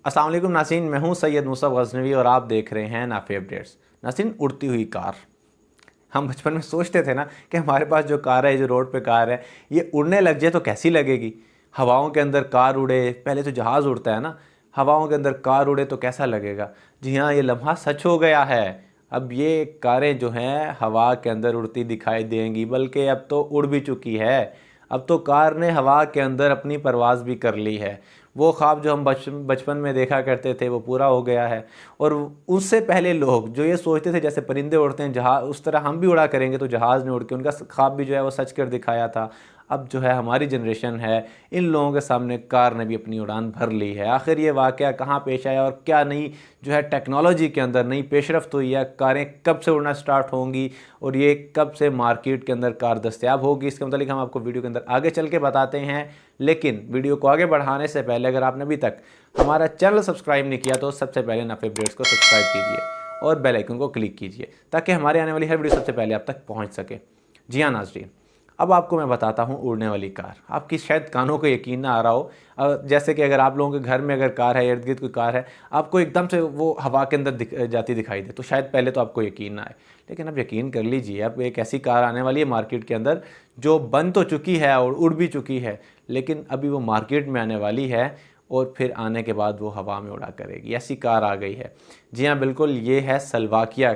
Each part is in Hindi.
अस्सलाम वालेकुम नाज़रीन, मैं हूं सैयद मुसअब गज़नवी और आप देख रहे हैं नाफी अपडेट्स। नाज़रीन, उड़ती हुई कार। हम बचपन में सोचते थे ना कि हमारे पास जो कार है, जो रोड पे कार है, ये उड़ने लग जाए तो कैसी लगेगी। हवाओं के अंदर कार उड़े, पहले तो जहाज़ उड़ता है ना, हवाओं के अंदर कार उड़े तो कैसा लगेगा। जी हाँ, ये लम्हा सच हो गया है। अब ये कारें जो हैं हवा के अंदर उड़ती दिखाई देंगी, बल्कि अब तो उड़ भी चुकी है। अब तो कार ने हवा के अंदर अपनी परवाज़ भी कर ली है। वो ख्वाब जो हम बचपन में देखा करते थे वो पूरा हो गया है। और उससे पहले लोग जो ये सोचते थे जैसे परिंदे उड़ते हैं जहाज़, उस तरह हम भी उड़ा करेंगे तो जहाज़ ने उड़ के उनका ख्वाब भी जो है वो सच कर दिखाया था। अब जो है हमारी जनरेशन है, इन लोगों के सामने कार ने भी अपनी उड़ान भर ली है। आखिर ये वाक़या कहाँ पेश आया और क्या नई जो है टेक्नोलॉजी के अंदर नई पेशरफ्त हुई है, कारें कब से उड़ना स्टार्ट होंगी और ये कब से मार्केट के अंदर कार दस्तयाब होगी, इसके मतलब हम आपको वीडियो के अंदर आगे चल के बताते हैं। लेकिन वीडियो को आगे बढ़ाने से पहले अगर आपने अभी तक हमारा चैनल सब्सक्राइब नहीं किया तो सबसे पहले नाफी अपडेट्स को सब्सक्राइब कीजिए और बेल आइकन को क्लिक कीजिए ताकि हमारे आने वाली हर वीडियो सबसे पहले आप तक पहुंच सके। जी हाँ नाज़रीन, अब आपको मैं बताता हूँ उड़ने वाली कार। आपकी शायद कानों को यकीन ना आ रहा हो। जैसे कि अगर आप लोगों के घर में अगर कार है, इर्द गिर्द कोई कार है, आपको एकदम से वो हवा के अंदर जाती दिखाई दे तो शायद पहले तो आपको यकीन ना आए। लेकिन अब यकीन कर लीजिए, अब एक ऐसी कार आने वाली है मार्केट के अंदर जो बन तो चुकी है और उड़ भी चुकी है, लेकिन अभी वो मार्केट में आने वाली है और फिर आने के बाद वो हवा में उड़ा करेगी। ऐसी कार आ गई है। जी हाँ बिल्कुल, ये है स्लोवाकिया,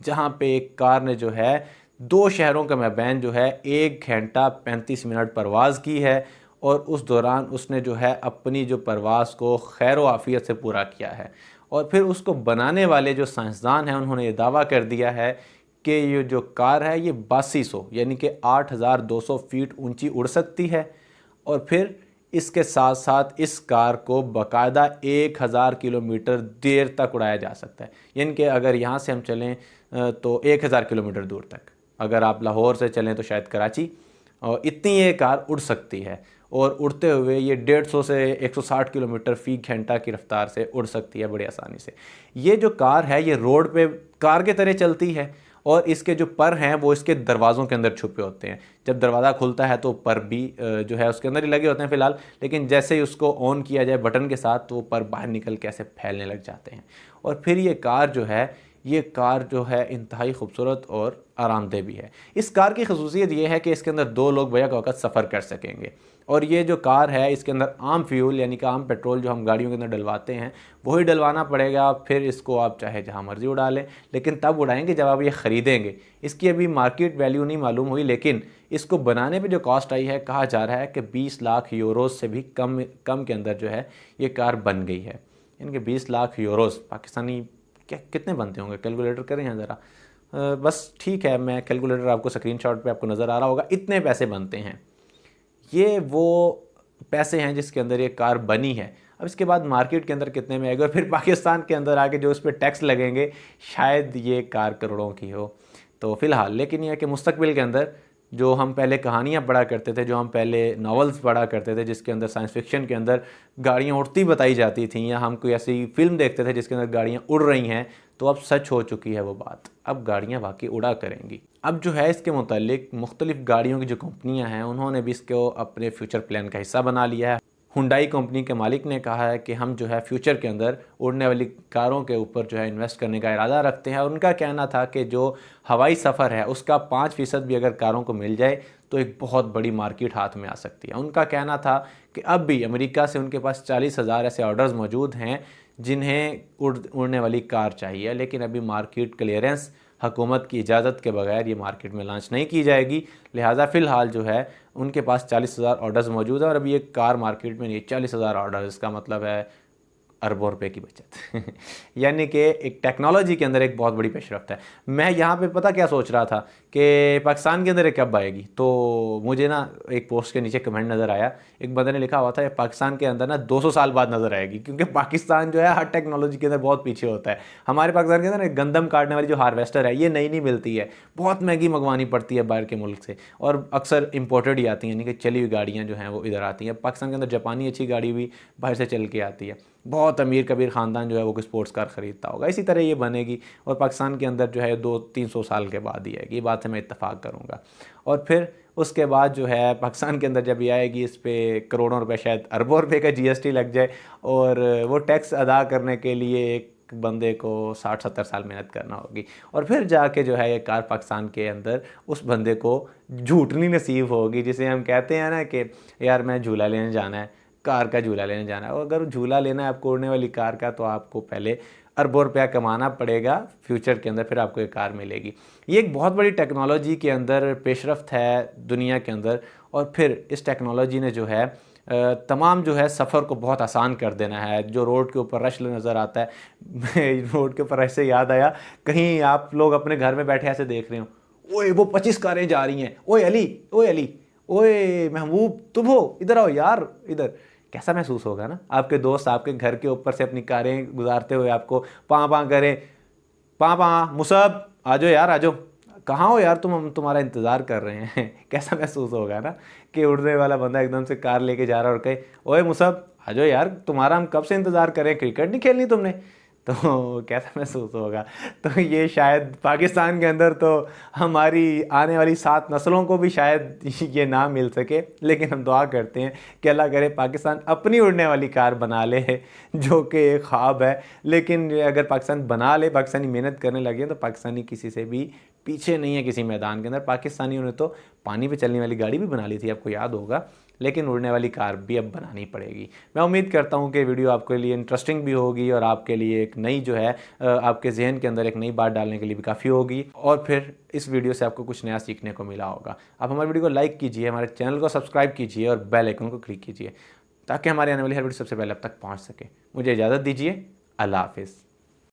जहाँ पे एक कार ने जो है 2 शहरों के माबैन जो है 1 घंटा 35 मिनट परवाज़ की है और उस दौरान उसने जो है अपनी जो परवाज़ को खैर व आफ़ियत से पूरा किया है। और फिर उसको बनाने वाले जो साइंसदान हैं उन्होंने ये दावा कर दिया है कि ये जो कार है ये 8200 यानी कि 8200 फीट ऊंची उड़ सकती है। और फिर इसके साथ साथ इस कार को बाकायदा 1000 किलोमीटर देर तक उड़ाया जा सकता है। यानी कि अगर यहाँ से हम चलें तो 1000 किलोमीटर दूर तक, अगर आप लाहौर से चलें तो शायद कराची, और इतनी ये कार उड़ सकती है। और उड़ते हुए ये 150 से 160 किलोमीटर फ़ी घंटा की रफ्तार से उड़ सकती है बड़ी आसानी से। ये जो कार है ये रोड पे कार के तरह चलती है और इसके जो पर हैं वो इसके दरवाज़ों के अंदर छुपे होते हैं। जब दरवाज़ा खुलता है तो पर भी जो है उसके अंदर ही लगे होते हैं फ़िलहाल, लेकिन जैसे ही उसको ऑन किया जाए बटन के साथ तो वो पर बाहर निकल के ऐसे फैलने लग जाते हैं। और फिर ये कार जो है इंतहाई खूबसूरत और आरामदेह भी है। इस कार की खसूसियत ये है कि इसके अंदर 2 लोग बैक वक़्त सफ़र कर सकेंगे। और ये जो कार है इसके अंदर आम फ्यूल यानी कि आम पेट्रोल जो हम गाड़ियों के अंदर डलवाते हैं वही डलवाना पड़ेगा। फिर इसको आप चाहे जहाँ मर्ज़ी उड़ा लें, लेकिन तब उड़ाएंगे जब आप ये ख़रीदेंगे। इसकी अभी मार्केट वैल्यू नहीं मालूम हुई, लेकिन इसको बनाने पे जो कॉस्ट आई है कहा जा रहा है कि 20 लाख यूरोज़ से भी कम के अंदर जो है ये कार बन गई है। यानी कि 20 लाख यूरोज़ पाकिस्तानी क्या कितने बनते होंगे, कैलकुलेटर करें यहाँ ज़रा। बस ठीक है, मैं कैलकुलेटर आपको स्क्रीनशॉट पे आपको नज़र आ रहा होगा, इतने पैसे बनते हैं। ये वो पैसे हैं जिसके अंदर ये कार बनी है। अब इसके बाद मार्केट के अंदर कितने में आएगा और फिर पाकिस्तान के अंदर आके जो इस पर टैक्स लगेंगे, शायद ये कार करोड़ों की हो। तो फ़िलहाल लेकिन यह कि मुस्तकबिल के अंदर जो हम पहले कहानियाँ पढ़ा करते थे, जो हम पहले नॉवेल्स पढ़ा करते थे जिसके अंदर साइंस फिक्शन के अंदर गाड़ियाँ उड़ती बताई जाती थी, या हम कोई ऐसी फ़िल्म देखते थे जिसके अंदर गाड़ियाँ उड़ रही हैं, तो अब सच हो चुकी है वो बात। अब गाड़ियाँ वाकई उड़ा करेंगी। अब जो है इसके मुतालिक मुख्तलिफ़ गाड़ियों की जो कंपनियाँ हैं उन्होंने भी इसको अपने फ्यूचर प्लान का हिस्सा बना लिया है। हुंडई कंपनी के मालिक ने कहा है कि हम जो है फ्यूचर के अंदर उड़ने वाली कारों के ऊपर जो है इन्वेस्ट करने का इरादा रखते हैं। और उनका कहना था कि जो हवाई सफ़र है उसका 5% भी अगर कारों को मिल जाए तो एक बहुत बड़ी मार्केट हाथ में आ सकती है। उनका कहना था कि अब भी अमेरिका से उनके पास 40,000 ऐसे ऑर्डर्स मौजूद हैं जिन्हें उड़ने वाली कार चाहिए, लेकिन अभी मार्केट क्लियरेंस हुकूमत की इजाज़त के बगैर ये मार्केट में लॉन्च नहीं की जाएगी। लिहाजा फ़िलहाल जो है उनके पास 40,000 ऑर्डर्स मौजूद है और अभी ये कार मार्केट में नहीं। 40,000 ऑर्डर, इसका मतलब है अरबों रुपए की बचत यानी कि एक टेक्नोलॉजी के अंदर एक बहुत बड़ी पेशरफ्त है। मैं यहाँ पे पता क्या सोच रहा था कि पाकिस्तान के अंदर ये कब आएगी, तो मुझे ना एक पोस्ट के नीचे कमेंट नज़र आया, एक बंदे ने लिखा हुआ था पाकिस्तान के अंदर ना 200 साल बाद नज़र आएगी, क्योंकि पाकिस्तान जो है हर टेक्नोलॉजी के अंदर बहुत पीछे होता है। हमारे पाकिस्तान के अंदर ना गंदम काटने वाली जो हार्वेस्टर है ये नई नहीं मिलती है, बहुत महंगी मंगवानी पड़ती है बाहर के मुल्क से, और अक्सर इंपोर्टेड ही आती हैं, यानी कि चली हुई गाड़ियाँ जो हैं वो इधर आती हैं। पाकिस्तान के अंदर जापानी अच्छी गाड़ी भी बाहर से चल के आती है। बहुत अमीर कबीर ख़ानदान जो है वो कोई स्पोर्ट्स कार ख़रीदता होगा। इसी तरह ये बनेगी और पाकिस्तान के अंदर जो है 200-300 साल के बाद ही आएगी, ये बात से मैं इत्तफ़ाक़ करूँगा। और फिर उसके बाद जो है पाकिस्तान के अंदर जब ये आएगी इस पे करोड़ों रुपए शायद अरबों रुपए का जीएसटी लग जाए और वो टैक्स अदा करने के लिए एक बंदे को 60-70 साल मेहनत करना होगी और फिर जाके जो है ये कार पाकिस्तान के अंदर उस बंदे को झूठनी नसीब होगी, जिसे हम कहते हैं ना कि यार मैं झूला लेने जाना है, कार का झूला लेने जाना है। और अगर झूला लेना है आपको उड़ने वाली कार का तो आपको पहले अरबों रुपया कमाना पड़ेगा फ्यूचर के अंदर, फिर आपको ये कार मिलेगी। ये एक बहुत बड़ी टेक्नोलॉजी के अंदर पेशरफ्त है दुनिया के अंदर और फिर इस टेक्नोलॉजी ने जो है तमाम जो है सफ़र को बहुत आसान कर देना है। जो रोड के ऊपर रश नज़र आता है रोड के ऊपर रश से याद आया, कहीं आप लोग अपने घर में बैठे ऐसे देख रहे हो, ओए वो 25 कारें जा रही हैं, ओए अली, ओए अली, ओए महबूब तुम हो, इधर आओ यार इधर। कैसा महसूस होगा ना, आपके दोस्त आपके घर के ऊपर से अपनी कारें गुजारते हुए आपको पाँ पाँ करें, पाँ पाँ मुसब आ जाओ यार आ जाओ, कहाँ हो यार तुम, हम तुम्हारा इंतज़ार कर रहे हैं। कैसा महसूस होगा ना कि उड़ने वाला बंदा एकदम से कार लेके जा रहा है और कहे ओए मुसब आ जाओ यार, तुम्हारा हम कब से इंतज़ार कर रहे हैं, क्रिकेट नहीं खेलनी तुमने। तो कैसा महसूस होगा। तो ये शायद पाकिस्तान के अंदर तो हमारी आने वाली 7 नस्लों को भी शायद ये ना मिल सके, लेकिन हम दुआ करते हैं कि अल्लाह करे पाकिस्तान अपनी उड़ने वाली कार बना ले, जो कि एक ख्वाब है। लेकिन अगर पाकिस्तान बना ले, पाकिस्तानी मेहनत करने लगे तो पाकिस्तानी किसी से भी पीछे नहीं है किसी मैदान के अंदर। पाकिस्तानियों ने तो पानी पे चलने वाली गाड़ी भी बना ली थी, आपको याद होगा, लेकिन उड़ने वाली कार भी अब बनानी पड़ेगी। मैं उम्मीद करता हूँ कि वीडियो आपके लिए इंटरेस्टिंग भी होगी और आपके लिए एक नई जो है आपके जहन के अंदर एक नई बात डालने के लिए भी काफ़ी होगी और फिर इस वीडियो से आपको कुछ नया सीखने को मिला होगा। आप हमारे वीडियो को लाइक कीजिए, हमारे चैनल को सब्सक्राइब कीजिए और बेल आइकन को क्लिक कीजिए ताकि हमारे आने वाली हर वीडियो सबसे पहले अब तक पहुँच सके। मुझे इजाज़त दीजिए, अल्लाह हाफिज़।